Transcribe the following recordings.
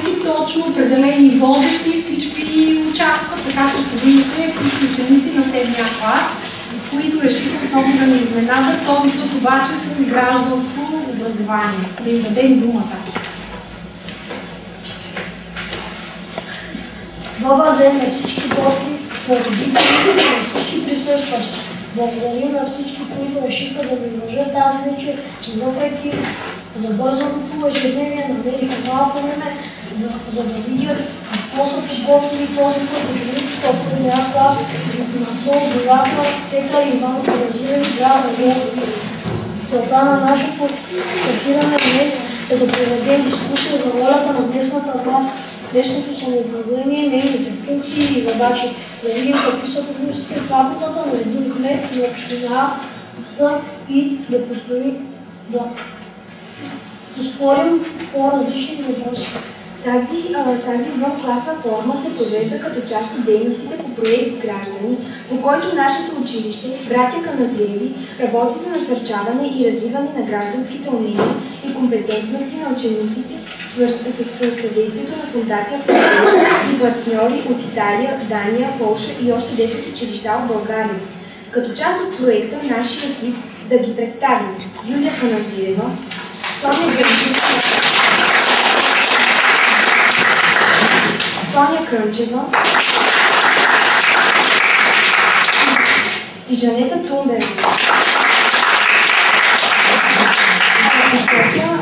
си точно определени водещи, всички участват, така че ще видите всички ученици на 7-я клас, които решиха отново да ни изненадат, този път обаче с гражданско образование. Да им дадем думата. Добър ден на всички гости, на родителите и на всички присъстващи. Благодаря на всички, които решиха да ми държат тази вечер, че въпреки забързаното ежедневие намериха малко време, за да видят какво са подготвили този път учениците от 7-я клас на СО Болатна, Петър Иван Терезия и Град Азов. Целта на нашето събиране днес е да проведем дискусия за ролята на местната власт, местното самоуправление, нейните функции и задачи, да видим какви са трудностите в работата на един кмет и общината и да поспорим по различни въпроси. Тази извънкласна форма се провежда като част от дейностите по проект Граждани, по който нашето училище, братя Каназиреви, работи за насърчаване и развиване на гражданските умения и компетентности на учениците с съдействието на Фондация Първина и партньори от Италия, Дания, Полша и още 10 училища от България. Като част от проекта, нашия екип да ги представим: Юлия Каназирева, Соня Крънчева и Жанета Тумбева. Започваме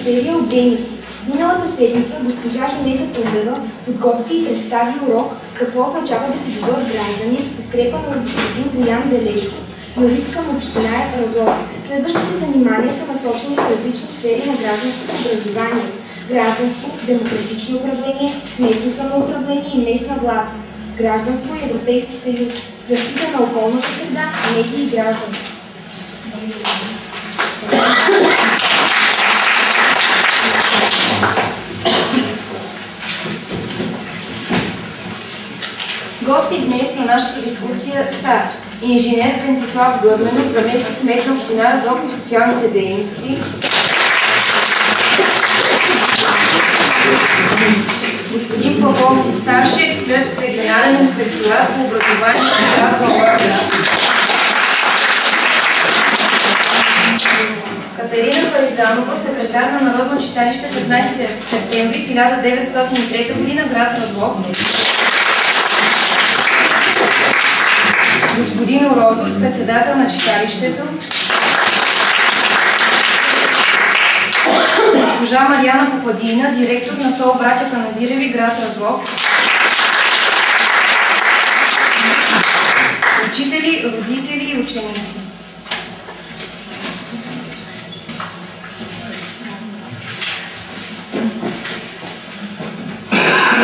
серия от дейности. Миналата седмица госпожа Жанета Тумбева подготви и представи урок какво означава да се добър гражданин с подкрепа на господин Боян Бележков, юрист към община Разлог. Следващите занимания са насочени с различни сфери на гражданското образование: гражданство, демократично управление, местно самоуправление и местна власт, гражданство и Европейски съюз, защита на околната среда, медии и гражданство. Гости днес на нашата дискусия са инженер Венцислав Гърменов, заместник кмет на община Разлог по социалните дейности, господин Павлов, старши експерт в регионален инспекторат по образование в град Благоевград, Катерина Паризанова, секретар на Народно читалище 15 септември 1903 г. град Разлог, господин Орозов, председател на читалището, госпожа Мариана Попадина, директор на СО братя Каназиреви, град Разлог, учители, родители и ученици.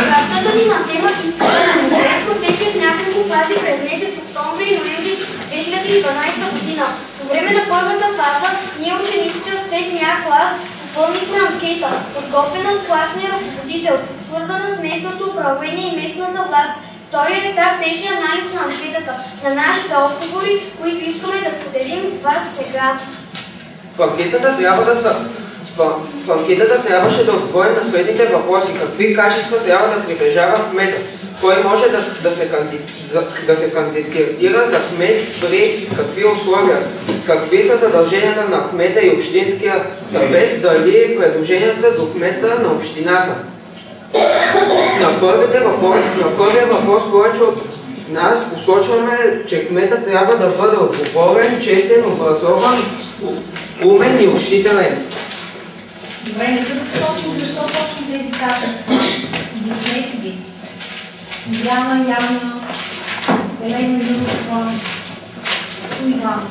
Работата ни на тема изследване протече в няколко фази през месец октомври и ноември 2012 година. По време на първата фаза ние, учениците от 7-я клас, попълнихме анкета, подготвена от класния ръководител, свързана с местното управление и местната власт. Вторият етап беше анализ на анкетата, на нашите отговори, които искаме да споделим с вас сега. В анкетата трябваше да отговорим на следните въпроси: какви качества трябва да притежава кмета, кой може да се кандидатира за кмет при какви условия, какви са задълженията на кмета и общинския съвет, дали предложенията до кмета на общината. На първия въпрос повече от нас посочваме, че кмета трябва да бъде отговорен, честен, образован, умен и общителен. Добре, нека да посочим защо точно тези качества. Изяснете ги. Яна, Елена, Иван.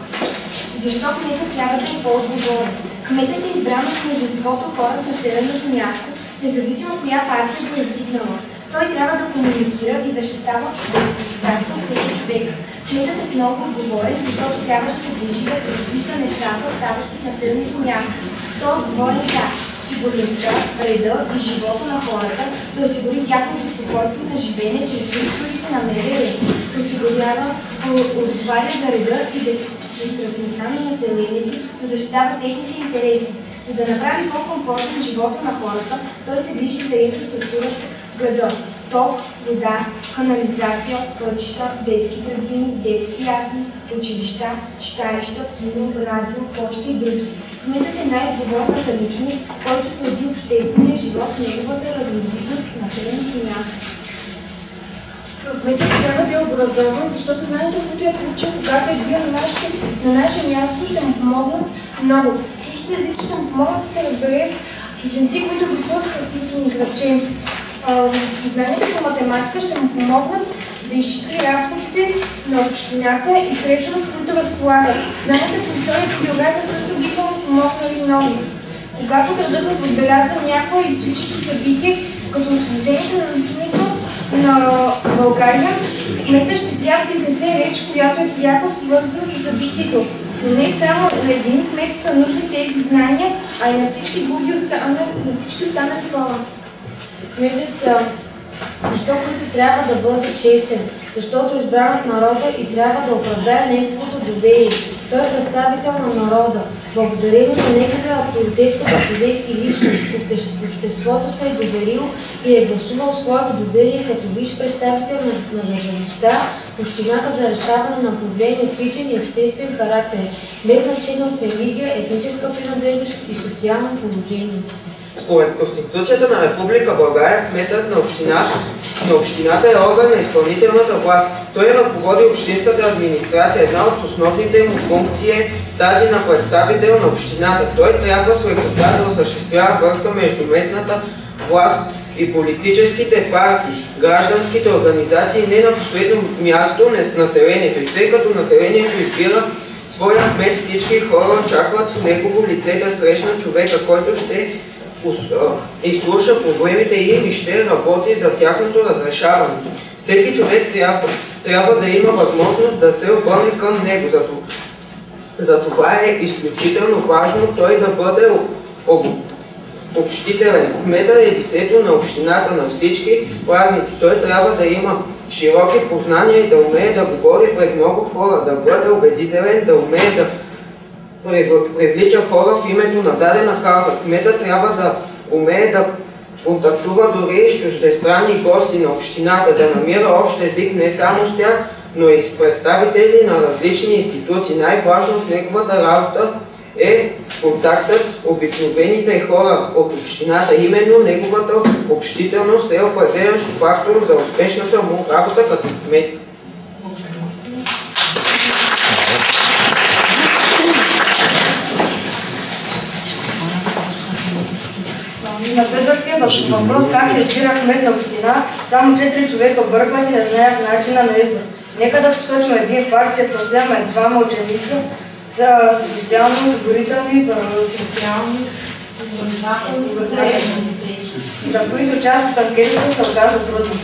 Защо кметът трябва да е по-отговорен? Кметът е избран от множеството хора в населеното място, независимо от коя партия го е издигнала. Той трябва да комуникира и защитава безпристрастно всеки човек. Кметът е много отговорен, защото трябва да се движи да предвижда нещата, ставащи в населеното място. Той е отговорен за сигурността, реда и живота на хората, да осигури тяхното спокойствие на живеене чрез структурите на МВР, отговаря за реда и безпристрастността на населението, да защитава техните интереси, За да направи по-комфортен живота на хората, той се грижи за инфраструктурата в града. Ток, вода, канализация, пътища, детски градини, детски ясни, училища, читалища, кино, радио, поща и други. Кметът е най-отговорната личност, който следи обществения живот в неговата равнодвижност в населеното място. Кметът трябва да е образован, защото знанието, които е получил, когато е бил на наше място, ще му помогнат много. Чуждите езици ще му помогнат да се разбере с чужденци, които гостуват в красивото ни градче. Знанието по математика ще му помогнат да изчисли разходите на общината и средства, с които разполага. Знанието по историята и биография също биха му помогнали много. Когато градът отбелязва някое историческо събитие, като освобождението на населението на България, кметът ще трябва да изнесе реч, която е пряко свързана с събитието. Но не само на един кмет са нужни тези знания, а и на всички други останали хора. Кметът защо който трябва да бъде честен, защото е избран от народа и трябва да оправдае неговото доверие. Той е представител на народа. Благодарение на неговия авторитет като човек и личност, обществото се е доверило и е гласувал своето доверие като висш представител на държавността, общината за решаване на проблеми от личен и обществен характер, без значение от религия, етническа принадлежност и социално положение. Според Конституцията на Република България, кметът на общината е орган на изпълнителната власт. Той ръководи общинската администрация. Една от основните му функции е тази на представител на общината. Той трябва с лекота да осъществява връзка между местната власт и политическите партии, гражданските организации, не на последно място населението. И тъй като населението избира своя кмет, всички хора очакват в негово лице да срещнат човека, който ще изслуша проблемите им и ще работи за тяхното разрешаване. Всеки човек трябва да има възможност да се обърне към него. Затова е изключително важно той да бъде общителен. Кметът е лицето на общината на всички празници. Той трябва да има широки познания и да умее да говори пред много хора, да бъде убедителен, да умее да привлича хора в името на дадена кауза. Кметът трябва да умее да контактува дори с чуждестранни гости на общината, да намира общ език не само с тях, но и с представители на различни институции. Най-важно в неговата работа е контактът с обикновените хора от общината. Именно неговата общителност е определящ фактор за успешната му работа като кмет. На следващия въпрос, как се избира кмет на община, само 4 човека бъркват и не знаят начина на избор. Нека да посочим един факт, че проследваме двама ученици с социално-осигурителни за които част от анкетите се оказва трудно.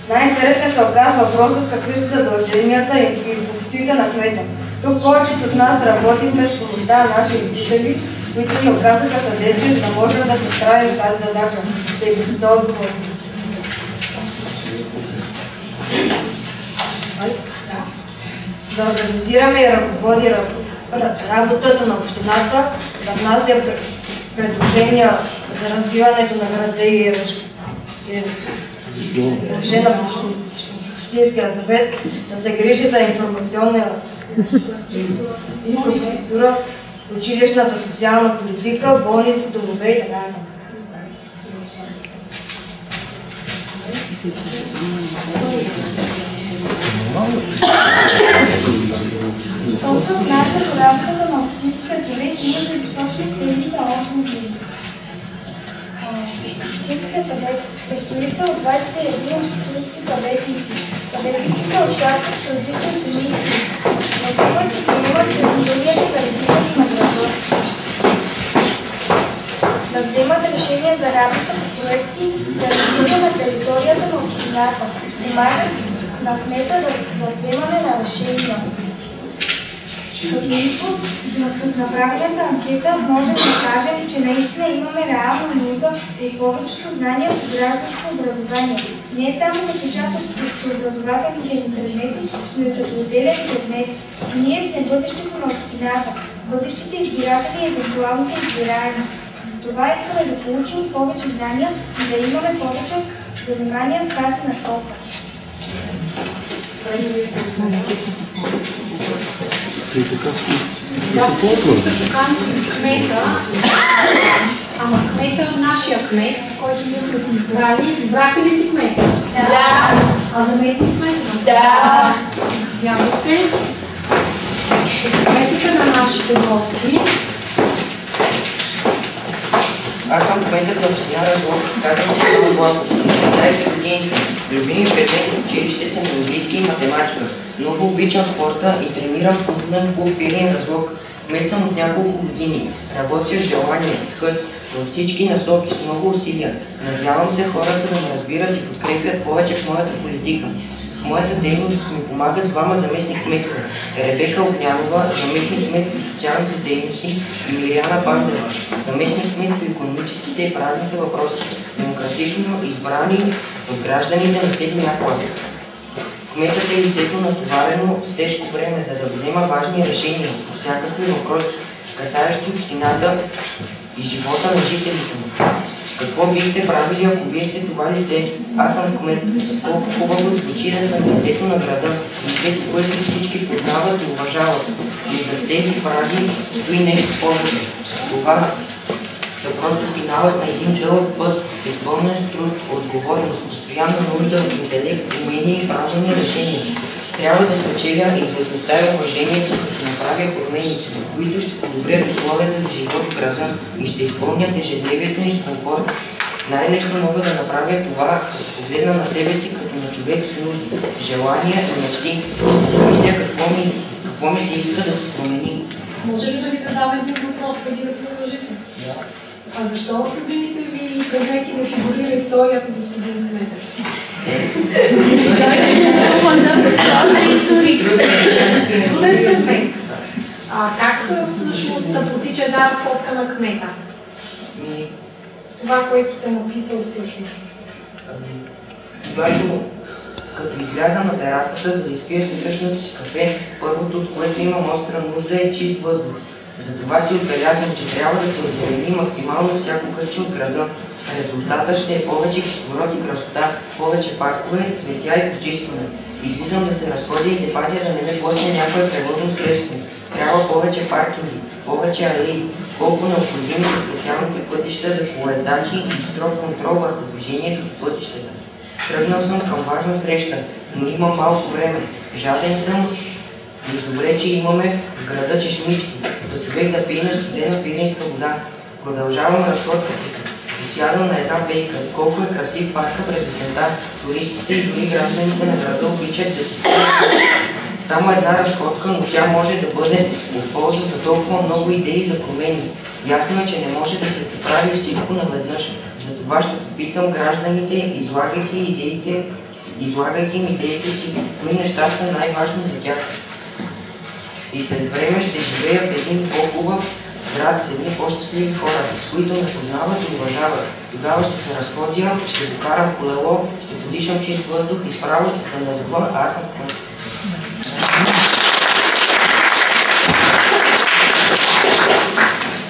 Най-интересен се оказва въпросът какви са задълженията и функциите на кмета. Тук повечето от нас работихме с помощта на наши родители, които ни оказаха съдействие, за да можем да се справим с тази задача. Да и да отговор. Да организираме и ръководи работата на общината, да внася предложения за развиването на града и решена в Общинския съвет, да се грижи за информационна инфраструктура, училищната социална политика, болници, домове и така нататък. Що се отнася до работата на Общинския съвет, ние ще посочим следните органи. Общинския съвет състои се от 21 общински съветници. Съветниците участват в различни комисии. Гласуват и приемат предложенията за развитието на града. Да вземат решения за работа по проекти за развитие на територията на общината. Помагат на кмета за вземане на решения. Като изход на направената анкета можем да кажем, че наистина имаме реална нужда от повечето знания по гражданско образование. Не само като част от общообразователните ни предмети, но и като отделен предмет. Ние сме бъдещето на общината. бъдещите избиратели и евентуалните избираеми. Затова искаме да получим повече знания и да имаме повече занимания в тази насока. Да поканим кмета, ама кмета, нашия кмет, който ние сме си избрали. Избрахте ли си кмета? Да. А заместник кмета? Да. Вярвате? Кмети са на нашите гости. Аз съм кметът на община Разлог, казвам се Иван Влаков. 15 години съм. Любими предмети в училище са английски и математика. Много обичам спорта и тренирам в футболен клуб Пирин Разлог. Кмет съм от няколко години. Работя с желание, с хъс, във всички насоки, с много усилия. Надявам се хората да ме разбират и подкрепят повече в моята политика. В моята дейност ми помагат двама заместник-кметове. Ребека Огнянова, заместник-кмет по социалните дейности, и Мириана Бандева, заместник-кмет по икономическите и правните въпроси, демократично избрани от гражданите на 7-я клас. Кметът е лицето натоварено с тежко време, за да взема важни решения по всякакви въпроси, касаещи общината и живота на жителите му. Какво бихте правили, ако вие сте това лице? Аз съм кмет. Колко хубаво звучи да съм лицето на града, лицето, което всички познават и уважават. И за тези фрази стои нещо повече. Това са просто финалът на един дълъг път, изпълнен с труд, отговорност, постоянна нужда от интелект, умения и правилни решения. Трябва да спечеля известността и уважението, като направя промени, които ще подобрят условията за живот в града и ще изпълнят ежедневието ни с комфорт. Най-лесно мога да направя това, след погледна на себе си като на човек с нужди, желания и мечти, да се замисля какво ми се иска да се промени. Може ли да ви задава един въпрос преди да продължите? Да. А защо в любимите ви предмети не фигурира историята, господин Кметър? Труден предмет. Как всъщност протича една разходка на кмета? Това, което сте му писал всъщност. Когато като изляза на терасата, за да изпия сутрешното си кафе, първото, от което имам остра нужда, е чист въздух. Затова си отбелязвам, че трябва да се озелени максимално всяко кътче от града. Резултатът ще е повече кислород и красота, повече паркове, цветя и почистване. Излизам да се разходя и се пазя да не ме блъсне някое превозно средство. Трябва повече паркинги, повече алеи, колко необходими са специалните пътища за колоездачи и строг контрол върху движението по пътищата. Тръгнал съм към важна среща, но имам малко време. Жаден съм и добре, че имаме в града чешмички, за човек да пие на студена пиринска вода. Продължавам разходката си. Посядам на една пейка. Колко е красив парка през есента. Туристите и дори гражданите на града обичат да се спират. Само една разходка, но тя може да бъде от полза за толкова много идеи за промени. Ясно е, че не може да се поправи всичко наведнъж. Затова ще попитам гражданите, излагайки им идеите си, кои неща са най-важни за тях. И след време ще живея в един по-хубав град с едни по-щастливи хора, които ме познават и уважават. Тогава ще се разходя, ще докарам колело, ще подишам чист въздух и справо ще се назова, аз съм кмет.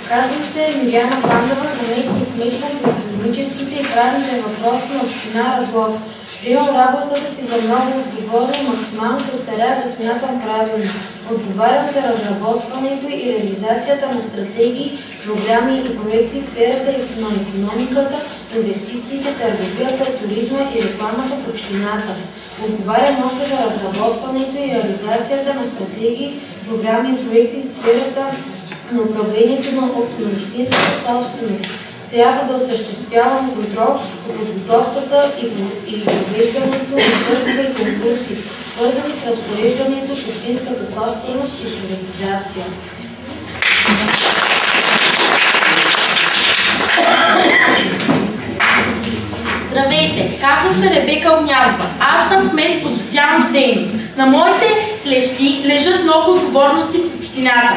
Казвам се Мириана Бандева, заместник-кмет по икономическите и правните въпроси на община Разлог. Приемам работата си за много отговорно и максимално се старая да смятам правилно. Отговарям за разработването и реализацията на стратегии, програми и проекти в сферата на икономиката, инвестициите, търговията, туризма и рекламата в общината. Отговарям още за разработването и реализацията на стратегии, програми и проекти в сферата на управлението на общинската собственост. Трябва да осъществявам контрол по подготовката и провеждането на търгове и конкурси, свързани с разпореждането с общинската собственост и приватизация. Здравейте, казвам се Ребека Огнянова. Аз съм кмет по социална дейност. На моите плещи лежат много отговорности в общината.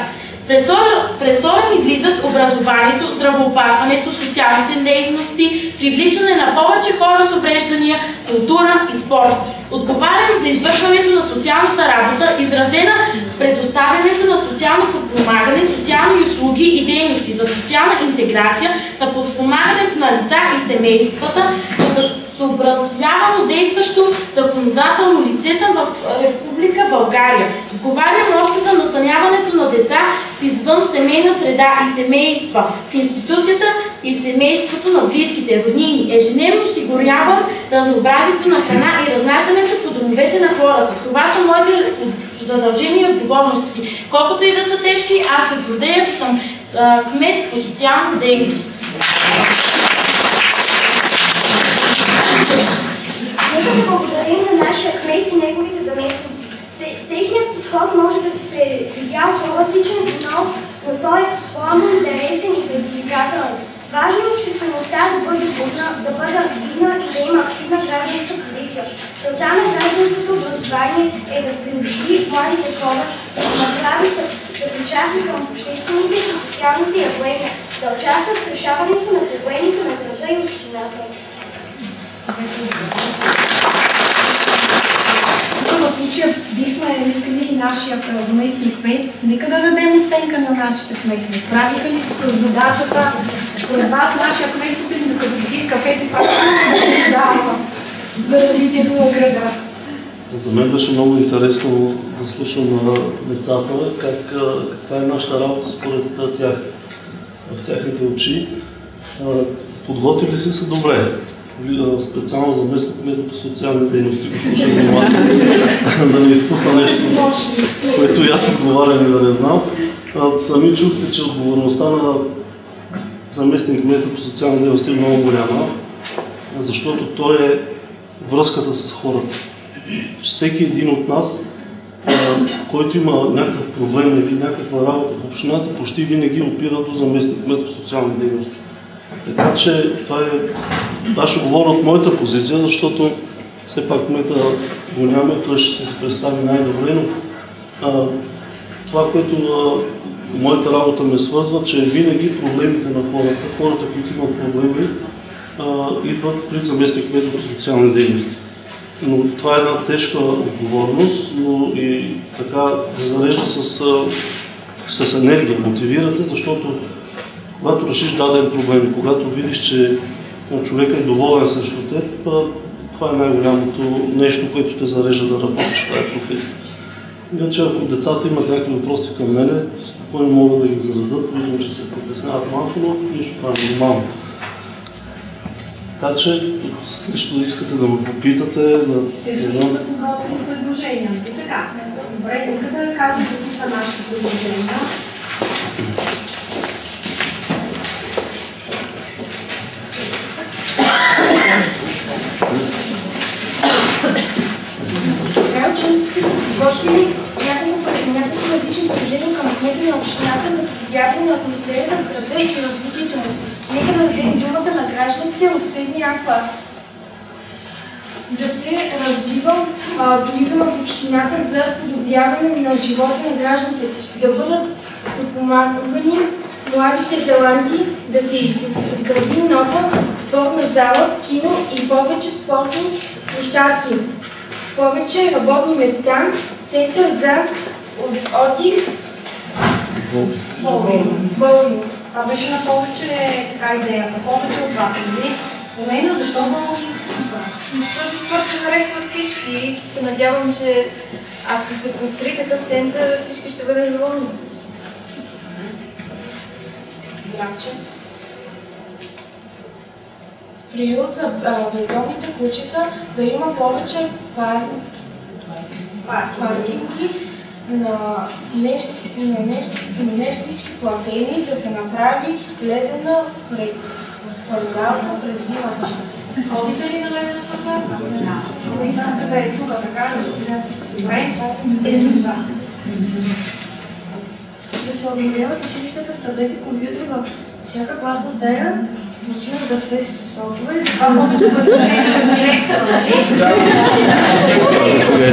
В ресора ми влизат образованието, здравеопазването, социалните дейности, привличане на повече хора с увреждания, култура и спорт. Отговарям за извършването на социалната работа, изразена в предоставянето на социално подпомагане, социални услуги и дейности за социална интеграция, на подпомагането на лица и семействата, като съобразявано действащо законодателно лице съм в Република България. Отговарям още за настаняването на деца в извън семейна среда и семейства, в институцията и в семейството на близките роднини. Ежедневно осигурявам разнообразието на храна и разнасянето по домовете на хората. Това са моите задължения и отговорности. Колкото и да са тежки, аз се гордея, че съм кмет по социална дейност. Нека да благодарим на нашия кмет и неговите заместници. Техният подход може да би се видял по-различен, но той е по-своему интересен и предизвикателен. Важно е обществеността да бъде активна и да има активна гражданска позиция. Целта на гражданското образование е да се приобщи младите хора, да се направи съпричастни към обществените и социалните явления, да участват в решаването на проблемите на града и общината. В случая бихме искали и нашия заместник кмет. Нека да дадем оценка на нашите кметове. Справиха ли с задачата? Според вас нашия кмет сутрин, докато си пие кафето, пак за развитието на града. За мен беше много интересно да слушам на децата каква е нашата работа според тях, в тяхните очи. Подготвили се са добре. Специално заместник кмета по социални дейности, го слушам внимателно, да не изпусна нещо, което и аз отговарям и да не знам. Сами чухте, че отговорността на заместник кмета по социални дейности е много голяма, защото той е връзката с хората. Всеки един от нас, който има някакъв проблем или някаква работа в общината, почти винаги опира до заместник кмета по социални дейности. Така че това е... Аз ще говоря от моята позиция, защото все пак кмета го няма и той ще се представи най-добре, но това, което моята работа ме свързва, че винаги проблемите на хората, които имат проблеми, идват при заместник кмета по социални дейности. Но това е една тежка отговорност, но и така зарежда с енергия, мотивирате, защото когато решиш даден проблем, когато видиш, че човек е доволен срещу теб, това е най-голямото нещо, което те зарежда да работиш в тази професия. Иначе ако децата имат някакви въпроси към мене, спокойно могат да ги зададат, виждам, че се притесняват малко, но нищо, това е нормално. Така че, нещо да искате да ме попитате... Те също са подготвили предложения. И така, добре, нека да кажем какви са нашите предложения. Така учениците са подготвили няколко различни предложения към кмета на общината за подобряване на атмосферата в града и развитието му. Нека да дадем думата на гражданите от 7-я клас. Да се развива туризъм в общината за подобряване на живота на гражданите, да бъдат подпомагани младите таланти, да се изгради нова спортна зала, кино и повече спортни площадки, повече работни места, център за отдих, боулинг. Това беше на повече така идеята, повече от вас. Поне защо боулинг се избра? Този спорт се харесва от всички и се надявам, че ако се построи такъв център, всички ще бъдат доволни. Приют за бедовните кучета, да има повече паркинги на не всички платени, да се направи ледена парзалка през зимата. Ходите ли на ледена парзалка? Не искам да е тук, така ли? Добре, това съм изделен за. Да се обновяват училищата с таблети и компютри във всяка класна стая, начина да влезе с софтуер. Това може да бъде директора, нали? Добре,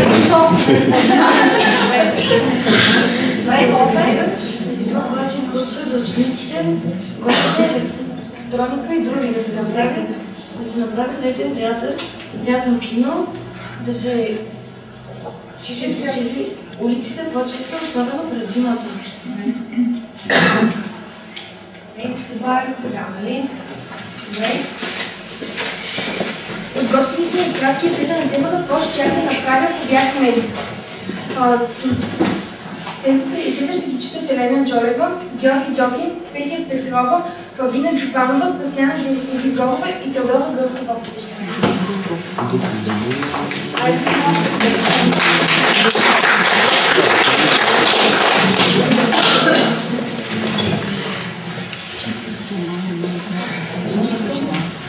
филхармоника и други. Да се направи летен театър, лятно кино, да се чисти улиците по-често, особено през зимата. Това е за сега, нали? Добре. Подготвили сме краткия сета на темата, какво ще тях да направя, ако бях медик. Тези сета ще ги читат Елена Джолева, Георги Докин, Петя Петрова, Павлина Джубанова, Спасяна Григорова и Теодора Гъркова.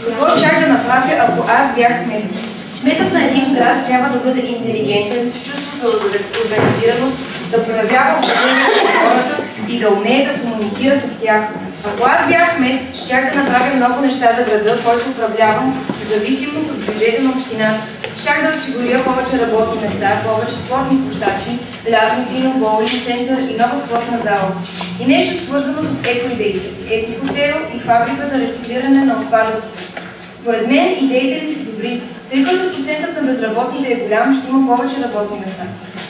Какво щях да направя, ако аз бях медик? Кметът на един град трябва да бъде интелигентен, с чувство за организираност, да проявява уважение към хората и да умее да комуникира с тях. Ако аз бях кмет, щях да направя много неща за града, който управлявам, в зависимост от бюджета на общината. Щях да осигуря повече работни места, повече спортни площадки, лятно кино, боулинг център и нова спортна зала. И нещо свързано с екоидеите, екохотел и фабрика за рециклиране на отпадъци. Според мен идеите ли са добри, тъй като процентът на безработните е голям, ще има повече работни места.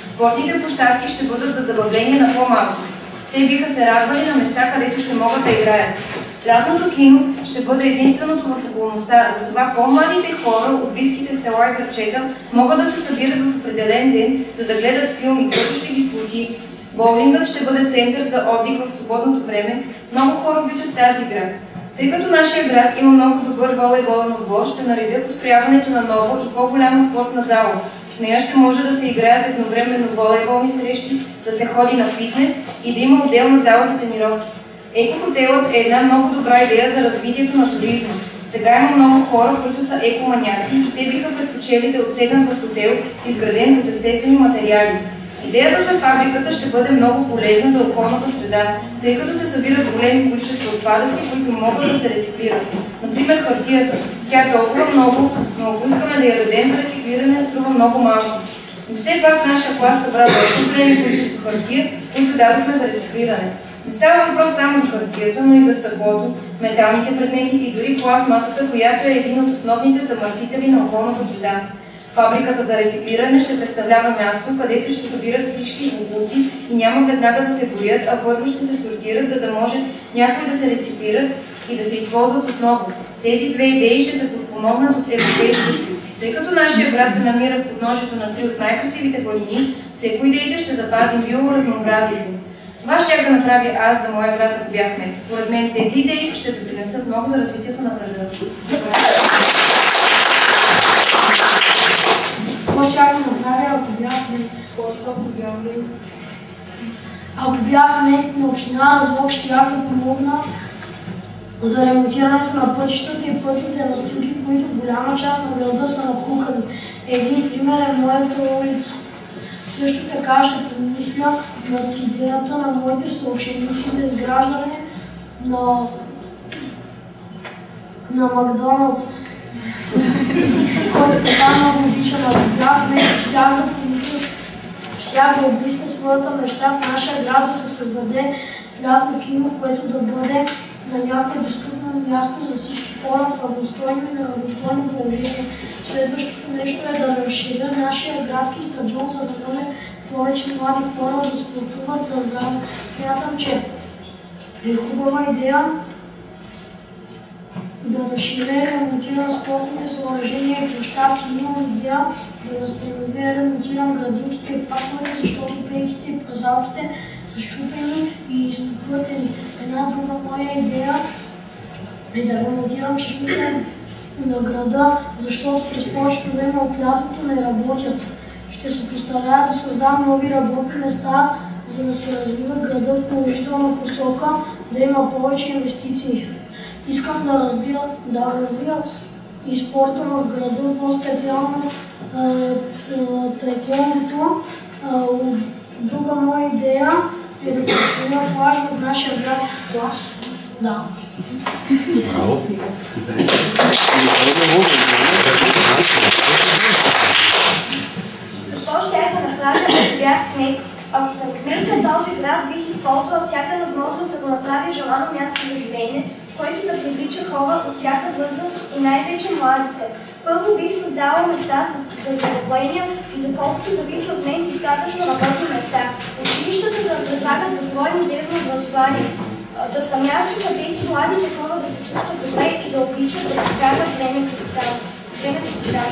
Спортните площадки ще бъдат за забавление на по-малко. Те биха се радвали на места, където ще могат да играят. Лятното кино ще бъде единственото в околността, затова по-младите хора от близките села и градчета могат да се събират в определен ден, за да гледат филми, който ще ги сплоти. Боулингът ще бъде център за отдих в свободното време. Много хора обичат тази игра. Тъй като нашия град има много добър волейболен отбор, ще наредя построяването на нова и по-голяма спортна зала. В нея ще може да се играят едновременно волейболни срещи, да се ходи на фитнес и да има отделна зала за тренировки. Екохотелът е една много добра идея за развитието на туризма. Сега има много хора, които са екоманяци и те биха предпочели да отседнат в хотел, изграден от естествени материали. Идеята за фабриката ще бъде много полезна за околната среда, тъй като се събират големи количества отпадъци, които могат да се рециклират. Например, хартията. Тя е толкова много, но ако искаме да я дадем за рециклиране, струва много малко. Но все пак нашия клас събра доста големи количества хартия, които дадохме за рециклиране. Не става въпрос само за хартията, но и за стъклото, металните предмети и дори пластмасата, която е един от основните замърсители на околната среда. Фабриката за рециклиране ще представлява място, където ще събират всички боклуци и няма веднага да се горят, а първо ще се сортират, за да може някои да се рециклират и да се използват отново. Тези две идеи ще се подпомогнат от Европейския съюз. Тъй като нашия град се намира в подножието на 3 от най-красивите планини, с екоидеите ще запазим биоразнообразието. Това щях да направя аз за моя град, ако бях кмет. Според мен тези идеи ще допринесат много за развитието на града. Какво щях да направя, ако бях кмет? Ако бях кмет на община Разлог, щях да помогна за ремонтирането на пътищата и пътните настилки, които голяма част на града са напукани. Един пример е моята улица. Също така ще помисля над идеята на моите съученици за изграждане на Макдоналдс, който така много обича на бях, щях да обмисля своята мечта в нашия град да се създаде лятно кино, което да бъде на някое достъпно място за всички хора в равностойно и неравностойно положение. Следващото нещо е да разширя нашия градски стадион, за да може повече млади хора да спортуват за здраве. Смятам, че е хубава идея да разширя и ремонтирам спортните съоръжения и площадки. Имам идея да възстановя и ремонтирам градинките и парковете, защото пейките и пазалките са счупени и изпокътени. Една друга моя идея е да ремонтирам чешмите на града, защото през повечето време от лятото не работят. Ще се постарая да създам нови работни места, за да се развива града в положителна посока, да има повече инвестиции. Искам да развия и спорта в града, по-специално таеквондото. Друга моя идея е да построя плаж в нашия град. Плаж? Да. Браво! Какво ще да направя, ако бях кмет? Ако съм кмет на този град, бих използвал всяка възможност да го направя желано място за живеене който да привлича хора от всяка възраст и най-вече младите. Първо бих създала места за забавления и доколкото зависи от мен достатъчно работни места. Училищата да предлагат добро и модерно образование, да са място, където младите хора да се чувстват добре и да обичат да прекарват времето си там.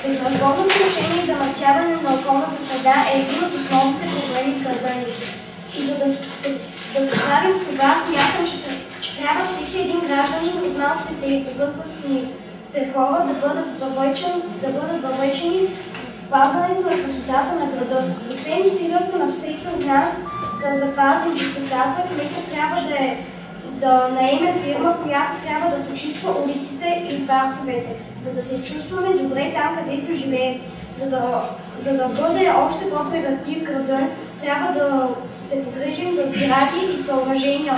Безразборното отношение и замърсяване на околната среда е един от основните проблеми в града ни. И за да се справим с това, смятам, че трябва всеки един гражданин от малките и възрастните хора да бъдат въвлечени в пазването на красотата на града. Освен усилията на всеки от нас да запазим чистотата, кметът трябва да наеме фирма, която трябва да почиства улиците и парковете, за да се чувстваме добре там, където живеем. За да бъде още по-привлеклив града, трябва да се погрижим за сгради и съоръжения,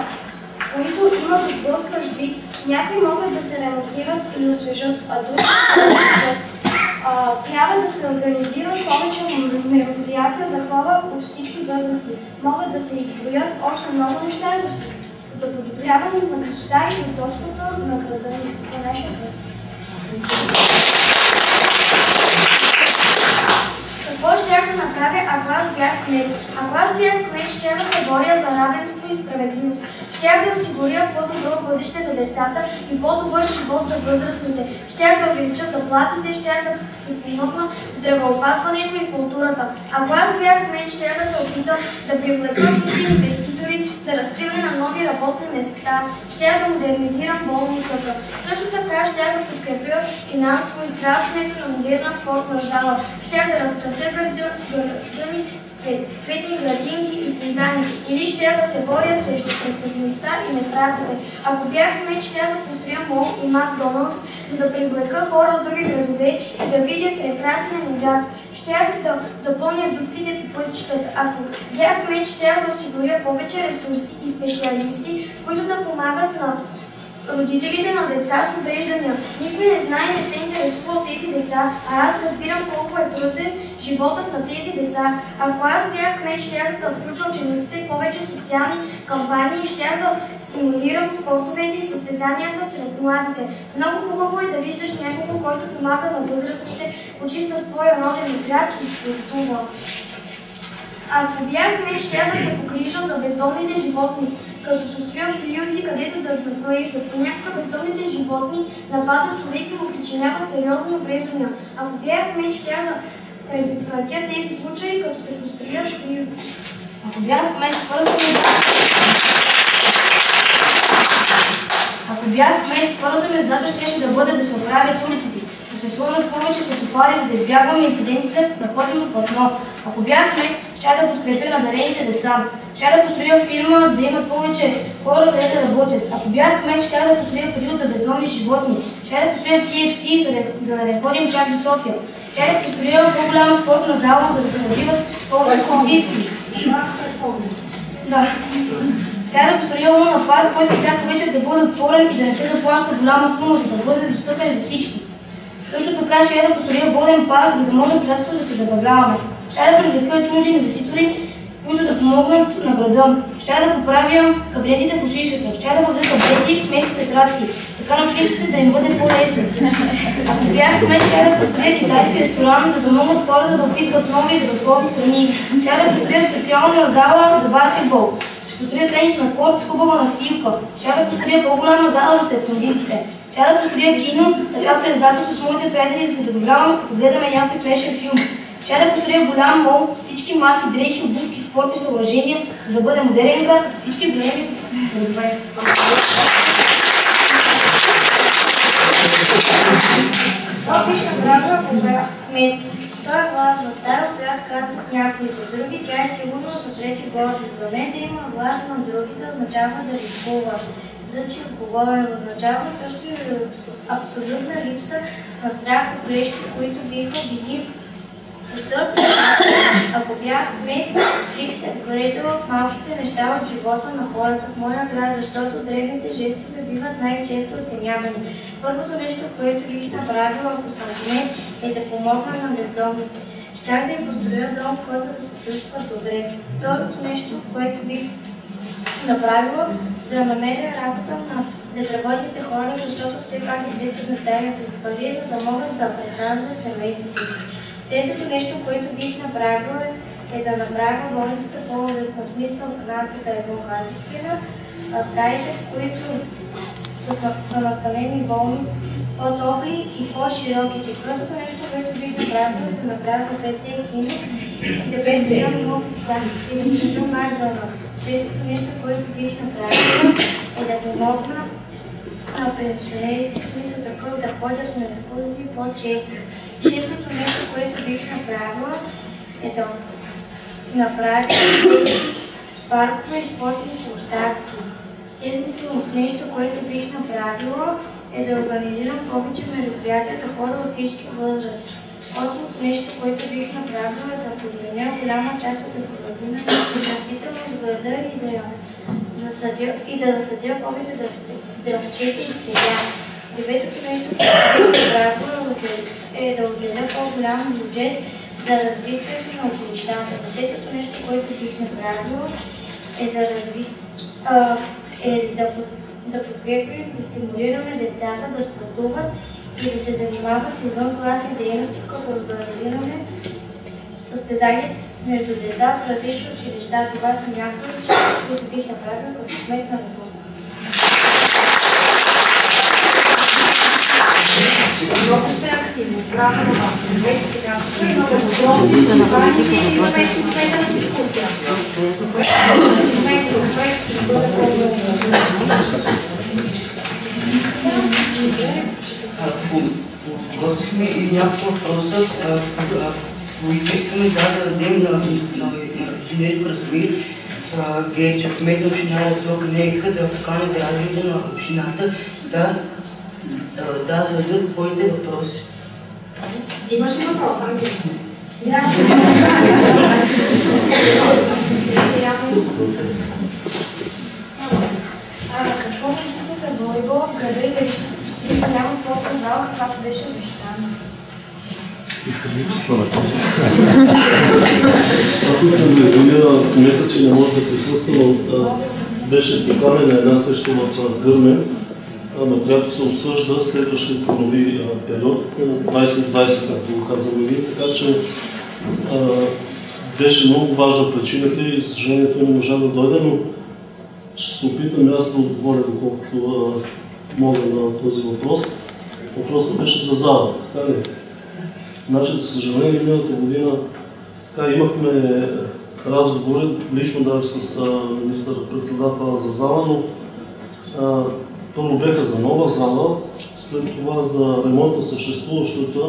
които имат отблъскващ вид. Някои могат да се ремонтират и освежат, а други да се освежат. Трябва да се организират повече мероприятия за хора от всички възрасти. Могат да се изброят още много неща за подобряване на красота и удобството на града ни, на нашия град. Какво щях да направя, ако аз бях кмет? Ако аз бях кмет, щях да се боря за равенство и справедливост. Щях да осигуря по-добро бъдеще за децата и по-добър живот за възрастните. Щях да увелича заплатите, щях да помогна здравеопазването и културата. Ако аз бях кмет, щях да се опитам да привлека чужди инвеститори за разкриване на нови работни места. Щях да модернизирам болницата. Също така щях да подкрепя финансово изграждането на модерна спортна зала. Щях да разкрася града ни с цветни градинки и фондани. Или щях да се боря срещу престъпността и неправдите. Ако бях кмет, щях да построя мол и Макдоналдс, за да привлека хора от други градове и да видят прекрасния ни град. Щях да запълня дупките по пътищата. Ако бях кмет, щях да осигуря повече ресурси и специалисти, които да помагат на родителите на деца с увреждания. Никой не знае и не се интересува от тези деца, а аз разбирам колко е труден животът на тези деца. Ако аз бях кмет, щях да включа учениците в повече социални кампании и щях да стимулирам спортовете и състезанията сред младите. Много хубаво е да виждаш някого, който помага на възрастните, почиства своя роден град и спортува. Ако бях кмет, щях да се погрижа за бездомните животни, като построят приюти, където да ги отглеждат. Понякога бездомните животни нападат човек и му причиняват сериозни увреждания. Ако бях кмет, щях да предотвратя тези случаи, като се построят приюти. Ако бях кмет, първата ми задача щеше да бъде да се оправят улиците, да се сложат повече светофари, за да избягваме инцидентите на пътното платно. Ако бях кмет, щях да подкрепя надарените деца. Щях да построя фирма, за да имат повече хора да работят. Ако бях кмет, щях да построя приют за бездомни животни. Щях да построя KFC, за да не ходим чак до София. Щях да построя по-голяма спортна зала, за да се набиват повече спортисти. Да. Щях да построя луна парк, който всяка вечер да бъде отворен и да не се заплаща голяма сума, за да бъде достъпен за всички. Също така щях да построя воден парк, за да може приятелството да се забавляваме. Щях да привлека чужди инвеститори, които да помогнат на града. Щях да поправя кабинетите в училищата. Щях да въведа таблети вместо тетрадки, така на учениците да им бъде по-лесно. Ако бях кмет, щях да построя китайски ресторант, за да могат хората да опитват нови и здравословни храни. Щях да построя специална зала за баскетбол. Ще построя тенисна корт с хубава настилка. Щях да построя по-голяма зала за таеквондистите. Щях да построя кино, така през лятото с моите приятели да се забавляваме, като гледаме някой смешен филм. Щях да построя голям мол, всички малки дрехи, обувки, спортни съоръжения, за да бъде модерен град, като всички големи градове. Това беше направила, ако бях кмет. Той е властна стая, която казват някои за други, тя е сигурно за трети горди. За мен да има власт на другите означава да рискуваш. Да си отговорен означава също и абсолютна липса на страх от грешки, които биха били ущърб. Ако бях кмет, бих се вглеждала в малките неща от живота на хората в моя град, защото древните жестове биват най-често оценявани. Първото нещо, което бих направила, ако съм кмет, е да помогна на бездомните. Щях да им построя дом, в който да се чувстват добре. Второто нещо, което бих направила, да намеря работа на безработните хора, защото все пак и те се нуждаят от пари, за да могат да прехранват семейството си. Третото нещо, което бих направила е да направя болницата по-великом смисъл в едната да е по-качествена, а стаите, в които са настанени болни, по-топли и по-широки. Четвъртото нещо, което бих направила е да направя 5D кино и да бъдем Макдоналдс. Третото нещо, което бих направила е да помогна на пенсионерите, в смисъл такъв да ходят на екскурзии по-често. Шестото нещо, което бих направила е да направя паркове и спортни площадки. Седмото нещо, което бих направила е да организирам повече мероприятия за хора от всички възрасти. Осмото нещо, което бих направила е да подменя голяма част от екологията растителност в града и да засадя повече дръвчета и цветя. Деветото нещо, което бих направила е да отделя по-голям бюджет за развитието на училищата. Десетото нещо, което бих направила е да подкрепим, да стимулираме децата да спортуват и да се занимават с извънкласни дейности, като организираме състезания между деца в различни училища. Това са някои неща, които бих направила като кмет на Разлог. Доста сте активни. Браво на вас. Сега имате въпроси, ще направите и заместно кмета на дискусия. Заместно кмет ще бъде Въпросихме и някакво въпроса, които искаме да дадем на инженер Красимир Гечев, кмет на община Разлог, нека да покани гражданите на общината да зададат своите въпроси. Имаш ли въпрос, Ангел? Какво мислите за волейбола в града и дали ще се построи голяма спортна зала, каквато беше обещана? Аз искам да извиня кмета, че не може да присъства, но беше поканен на една среща в Гърмен, на която се обсъжда следващия планови период, 2020, както го казваме ние, така че беше много важна причината и за съжаление той не можа да дойде, но ще се опитам аз да отговоря доколкото мога на този въпрос. Въпросът беше за зала, така ли? Значи, за съжаление, миналата година имахме разговори, лично даже с министър-председателя за зала, но първо бяха за нова зала, след това за ремонт на съществуващата,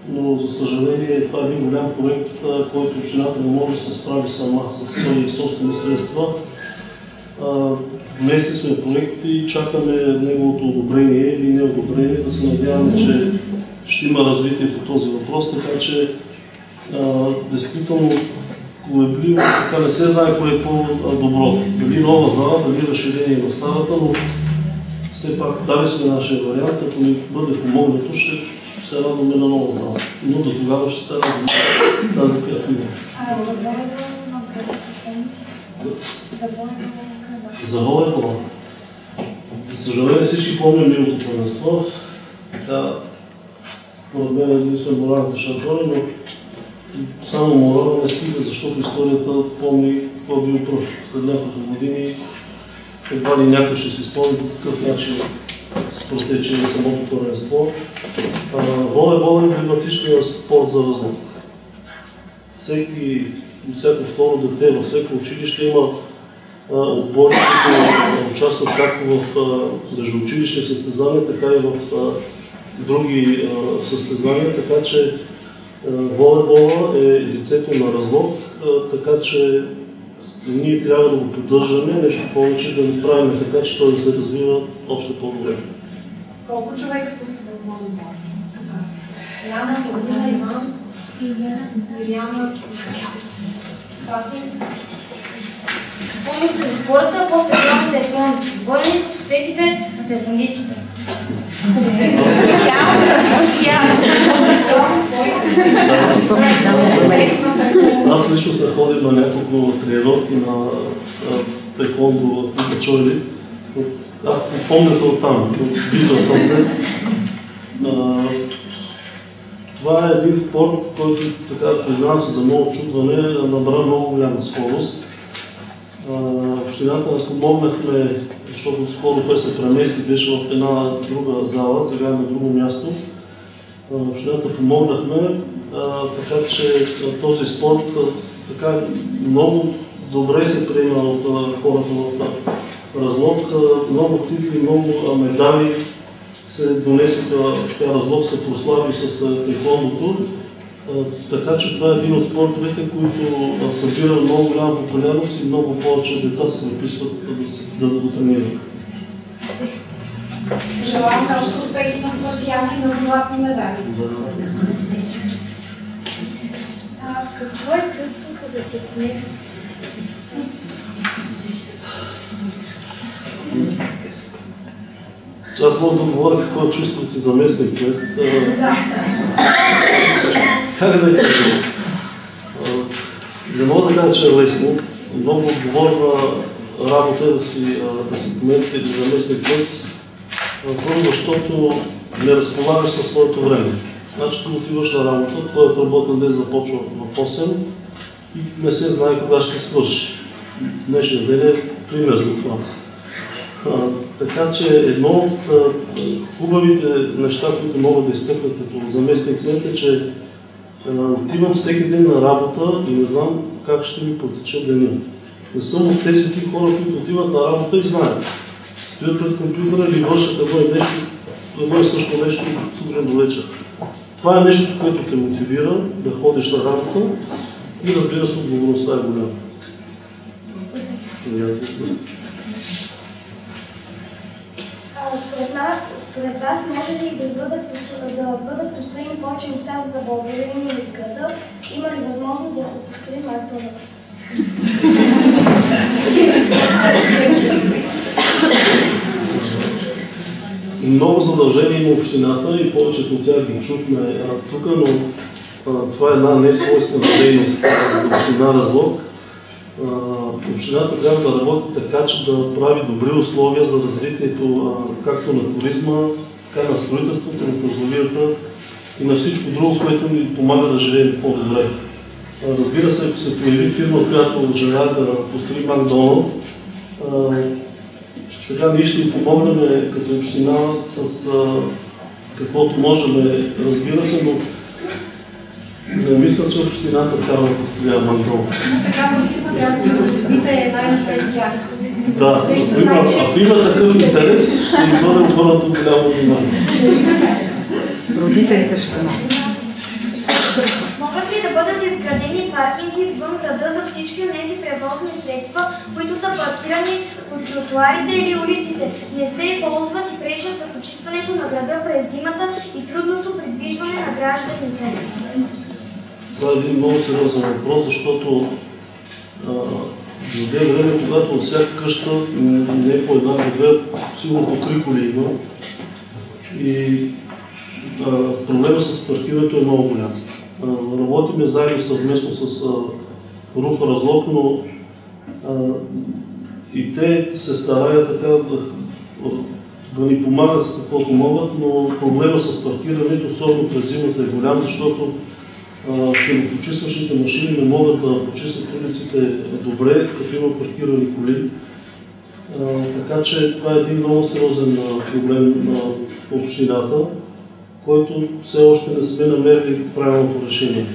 но за съжаление това е един голям проект, който общината не може да се справи сама с свои собствени средства. Внесли сме проекти и чакаме неговото одобрение или неодобрение, да се надяваме, че ще има развитие по този въпрос, така че действително колебливо, така не се знае кое е по-добро. Дали нова зала, дали разширение на старата, но все пак дали сме нашия вариант, ако ни бъде помогнато, ще се радваме на нова зала. Но до тогава ще се радваме тази която има. За волейбола. За съжаление всички помним миналото първенство. Поред мен ние сме моралните шампиони, но само морала не стига, защото историята помни какво е бил пръв. След няколко години едва ли някой ще си спомни по какъв начин се протече на самото първенство. Волейбол е емблематичният спорт за Разлог. Всяко второ дете във всяко училище има отбори, които участват както в междуучилищни състезания, така и в други състезания, така че волейбола е лицето на Разлог, така че ние трябва да го поддържаме, нещо повече да не правим така, че той да се развива още по-добре. Колко човек сте в волейбол? Яна, Павлина, Иван, Ириана, Спаси. Какво мислите за спорта, по-специално тефлон? Доволни сте от успехите на тефлонистите? Аз лично се ходим на няколко тренировки на тайкондо, Пачойли. Аз не помня от там, виждал съм те. Това е един спорт, който, така признавам се за много чудване, набра много голяма скорост. Общината помогнахме, защото скоро той се премести, беше в една друга зала, сега е на друго място. Общината помогнахме, така че този спорт така много добре се приема от хората в Разлог. Много титли, много медали се донесоха, Разлог се прослави с тайкондото. Така че това е един от спортовете, които събира много голяма популярност и много повече деца се записват да го тренират. Желавам още успехи на спасяване и на златни медали. Какво е чувството да си кмет? Аз мога да говоря какво е чувството си заместник кмет. Как да кажа? Не мога да кажа, че е лесно. Много отговорна работа е да си кмет или заместник кмет. Първо, защото не разполагаш със своето време. Значи, ти отиваш на работа, твоят работен ден започва в 8 и не се знае кога ще свърши. Днешния ден е пример за това. Така че едно от хубавите неща, които могат да изтъкват като заместник кмет е, че отивам всеки ден на работа и не знам как ще ми протече деня. Не съм от тези хора, които отиват на работа и знаят. Стоят пред компютъра или вършат едно и също нещо от сутрин до вечер. Това е нещо, което те мотивира да ходиш на работа и разбира се, отговорността е голяма. Според вас може ли да бъдат построени повече места за заблагодарение в града? Има ли възможност да се построи Мартонов? Много задължения има общината и повечето от тях ги чухме тук, но това е една несвойствена дейност за община Разлог. Общината трябва да работи така, че да прави добри условия за развитието както на туризма, така и на строителството, на търговията и на всичко друго, което ни помага да живеем по-добре. Разбира се, ако се появи фирма, която желая да построи Макдоналдс, така ние ще помогнем като община с каквото можем, разбира се, но не мисля, че общината трябва да построява Макдоналдс. Такава фирма трябва да се пита най-напред тях. Да, ако има такъв интерес, ще ни бъде обърнато голямо внимание. Родителите ще помогнат. Могат ли да бъдат изградени паркинги извън града за всички от тези превозни средства, които са паркирани по тротуарите или улиците, не се ползват и пречат за почистването на града през зимата и трудното придвижване на гражданите? Това е един много сериозен въпрос, защото дойде време, когато от всяка къща не е по една, по две, сигурно по 3 коли има. И проблемът с паркирането е много голям. Работиме заедно съвместно с Руха Разлог, но и те се стараят така да ни помагат с каквото могат, но проблемът с паркирането, особено през зимата, е голям, защото почистващите машини не могат да почистват улиците добре, като има паркирани коли. Така че това е един много сериозен проблем на общината, който все още не сме намерили правилното решение.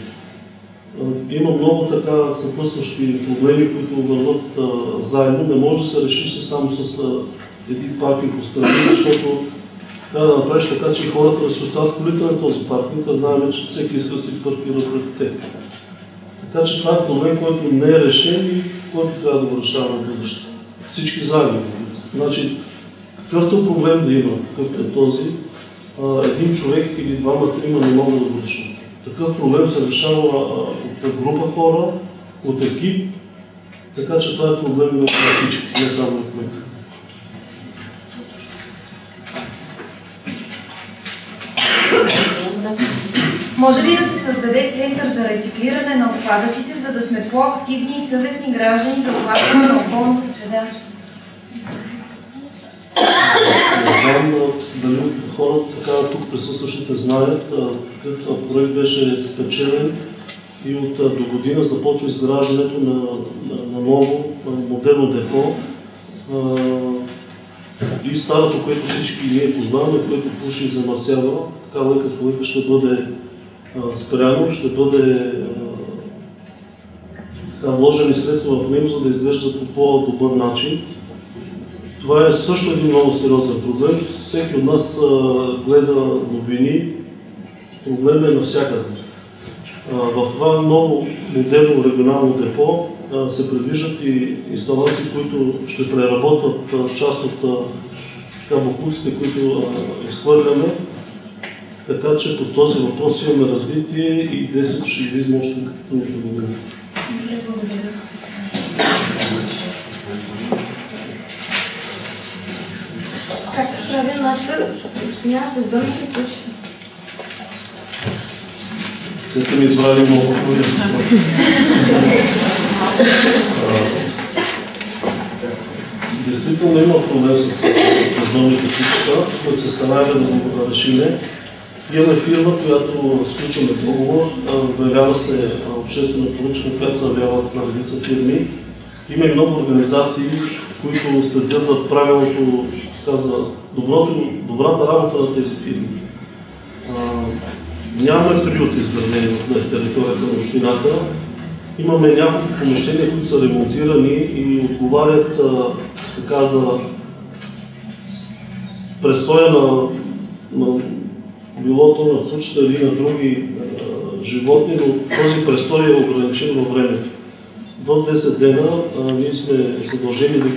Има много така съпътстващи проблеми, които върват заедно. Не може да се реши само с един паркинг отстрани, защото трябва да направиш така, че и хората да си остават колите на този паркинг, а знаем, че всеки иска да си паркира пред теб. Така че това е проблем, който не е решен и който трябва да го решаваме в бъдеще. Всички заедно. Значи, какъвто проблем да има, какъвто е този, един човек или двама-трима не могат да го решат. Такъв проблем се решава от група хора, от екип, така че това е проблем на всички, не само от мен. Може ли да се създаде център за рециклиране на отпадъците, за да сме по-активни и съвестни граждани за опазване на околната среда? Не знам дали хората, така тук присъстващите знаят, такъв проект беше спечелен и от до година започва изграждането на ново модерно депо. И старото, което всички ние познаваме, което пуши и замърсява, така лека по лека ще бъде спряно, ще бъде вложени средства в него, за да изглежда по по-добър начин. Това е също един много сериозен проблем. Всеки от нас гледа новини, проблем е навсякъде. В това ново модерно регионално депо се предвиждат и инсталации, които ще преработват част от боклуците, които изхвърляме. Така че по този въпрос имаме развитие и действието ще видим още като година. Как се прави нашата община бездомните кучета? Сте ми избрали много хубави. Действително има проблем с бездомните кучета, които се стараем да го решиме. Имаме фирма, която сключваме договор, обявява се обществена поръчка, която се явява на редица фирми. Има и много организации, които следят за правилното, за добрата работа на тези фирми. Нямаме приют изградени на територията на общината. Имаме няколко помещения, които са ремонтирани и отговарят за престоя на билото на кучета или на други животни, но този престой е ограничен във времето. До 10 дена ние сме задължени да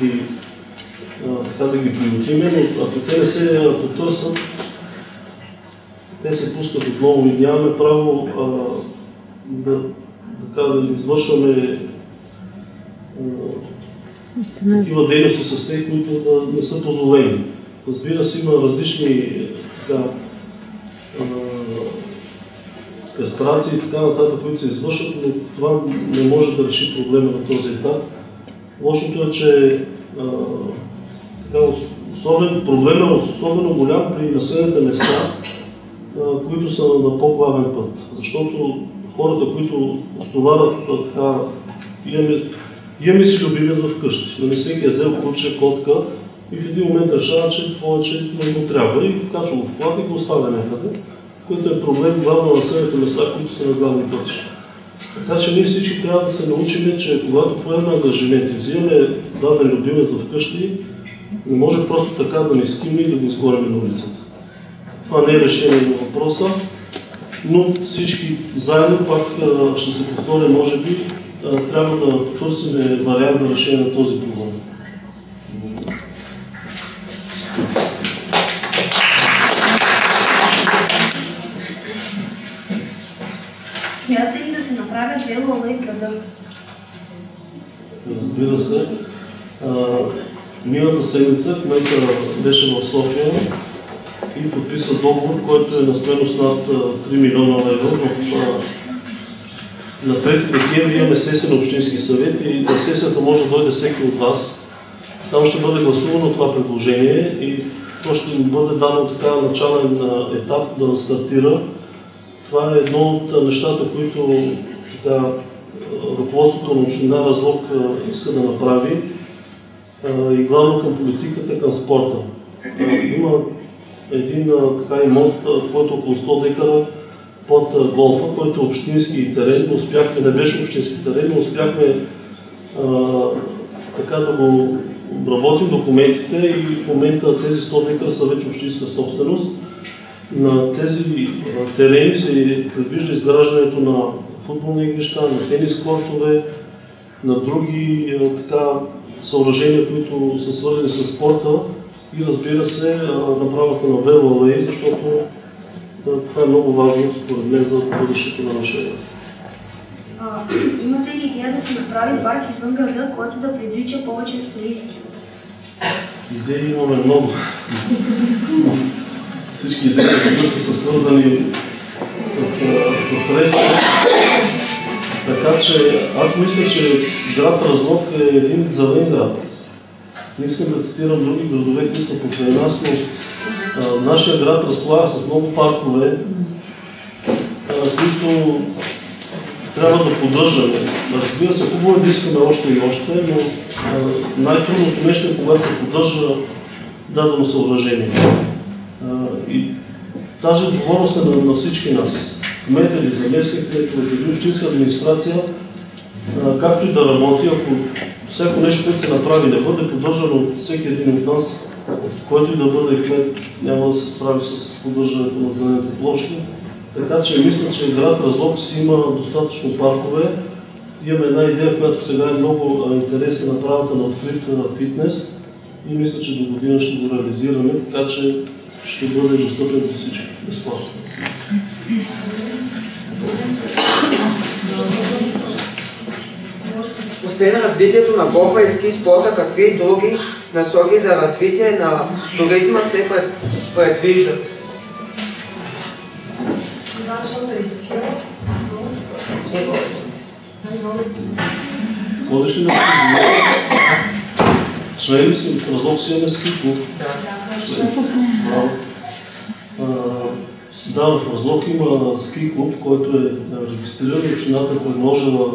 ги приютиме, но ако те не се потърсят, те се пускат отново и нямаме право да извършваме такива дейности с тях, които да не са позволени. Разбира се, има различни кастрации и така нататък, които се извършват, но това не може да реши проблема на този етап. Лошото е, че проблемът е особено голям при населените места, които са на по-главен път. Защото хората, които стоварят, имаме си любимия вкъщи. Нали, всеки е взел куче, котка и в един момент решава, че повече не му трябва и качва го в колата и го оставя някъде, което е проблем главно на населените места, които са на главни пътища. Така че ние всички трябва да се научим, че когато поемем ангажименти, взимаме даден любимец вкъщи, не може просто така да ни скиме и да го изгорим на улицата. Това не е решение на въпроса, но всички заедно пак ще се повторя, може би, трябва да търсим вариант на решение на този проблем. Смятате ли да се направят велола и града? Разбира се. Миналата седмица кмета беше в София и подписа договор, който е на стойност над 3 милиона лева. На 3 декември имаме сесия на Общински съвет и на сесията може да дойде всеки от вас. Там ще бъде гласувано това предложение и то ще бъде дано така начален етап да стартира. Това е едно от нещата, които ръководството на община Разлог иска да направи и главно към политиката, към спорта. Има един имот, който е около 100 декара под голфа, който е общински терен. Не беше общински терен, но успяхме да го обработим документите и в момента тези 100 декара са вече общинска собственост. На тези терени се предвижда изграждането на футболни игрища, на тенис кортове, на други съоръжения, които са свързани с спорта и разбира се направата на велоалеи, защото това е много важно според мен за бъдещето на нашия град. Имате ли идея да се направи парк извън града, който да привлича повече туристи? Идеи имаме много. Всички идеи са свързани с средства. Така че аз мисля, че град Разлог е един зелен град. Не искам да цитирам други градове, които са покрай нас, но нашия град разполага с много паркове, които трябва да поддържаме. Разбира се, хубаво е да искаме още и още, но най-трудното нещо е когато се поддържа дадено съоръжение. И тази отговорност е на всички нас. Кметели, заместник кметове или общинска администрация, както и да работи, ако всяко нещо, което се направи, не бъде поддържано от всеки един от нас, който и да бъде кмет, няма да се справи с поддържането на зелените площи. Така че мисля, че град Разлог си има достатъчно паркове. Имаме една идея, която сега е много интересна, направата на открит фитнес и мисля, че до година ще го реализираме, така че ще бъде достъпен за всички безплатно. Освен развитието на голфа и ски спорта, какви други насоки за развитие на туризма се предвиждат? Ходиш ли на ски? Член ли си? В Разлог си имаме ски клуб. Да, в Разлог има ски клуб, който е регистриран. Общината предложила,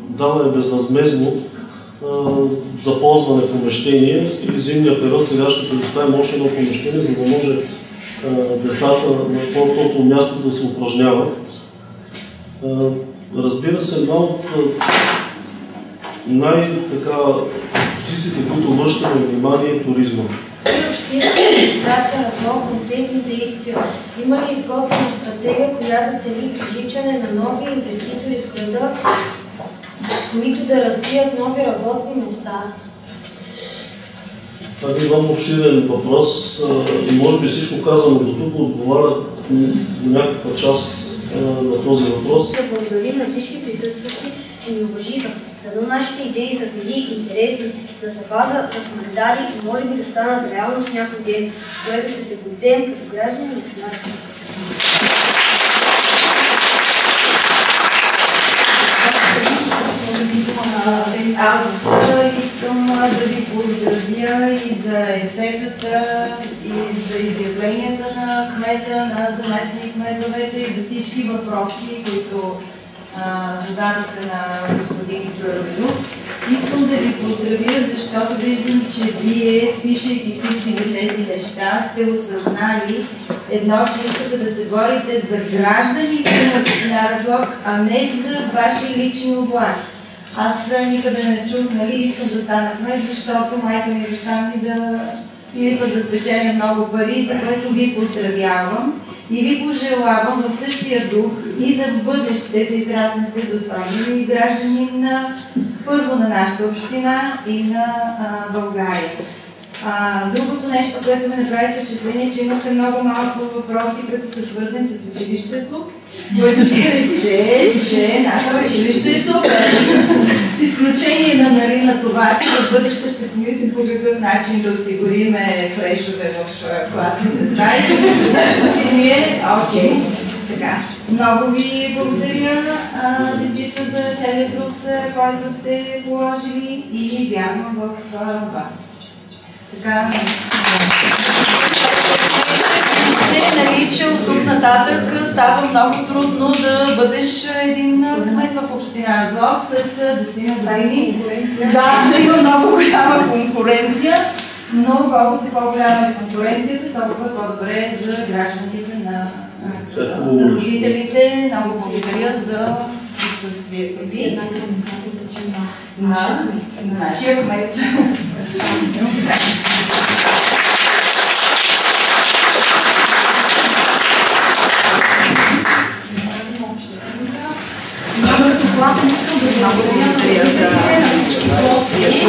дава е безвъзмездно за ползване помещение и зимния период сега ще предоставим още едно помещение, за да може децата на по-топло място да се упражняват. Разбира се, една от позициите, които обръщаме внимание е туризма. Общинската администрация Разлог конкретни действия. Има ли изготвена стратегия, която цели привличане на нови инвеститори в града, които да разкрият нови работни места? Това е много обширен въпрос и може би всичко казано до тук отговаря до някаква част на този въпрос. Да благодарим на всички присъстващи, че ни уважиха. Дано нашите идеи са били интересни, да са база за коментари и може би да станат реалност някой ден, с което ще се гордеем като граждани на общината. Аз искам да ви поздравя и за есетата, и за изявленията на кмета, на заместник кметовете и за всички въпроси, които зададохте на господин Георгиев. Искам да ви поздравя, защото виждам, че вие, пишейки всички тези неща, сте осъзнали едно, че искате да се борите за гражданите на община Разлог, а не за ваши лични облаги. Аз никъде не чух, нали, искам да стана кмет, защото майка ми и баща ми да спечеля много пари, за което ви поздравявам и ви пожелавам в същия дух и за бъдеще да израснете достойни граждани първо на нашата община и на България. Другото нещо, което ме направи впечатление, че имахте много малко въпроси, които са свързани с училището, което ще рече, че нашето училище е супер. С изключение на това, че в бъдеще ще помислим по какъв начин да осигурим фрешове в класните стаи. Също си ми е окей. Така. Много ви благодаря, дечица, за целият труд, който сте положили и вярвам в вас. Така. Нали, че от тук нататък става много трудно да бъдеш един кмет в община Разлог след 10 години. Да, ще има много голяма конкуренция, но колкото по-голяма е конкуренцията, толкова по-добре за гражданите на родителите. Много благодаря за присъствието ви на нашия кмет. Аз като класен искам да благодаря на всички гости.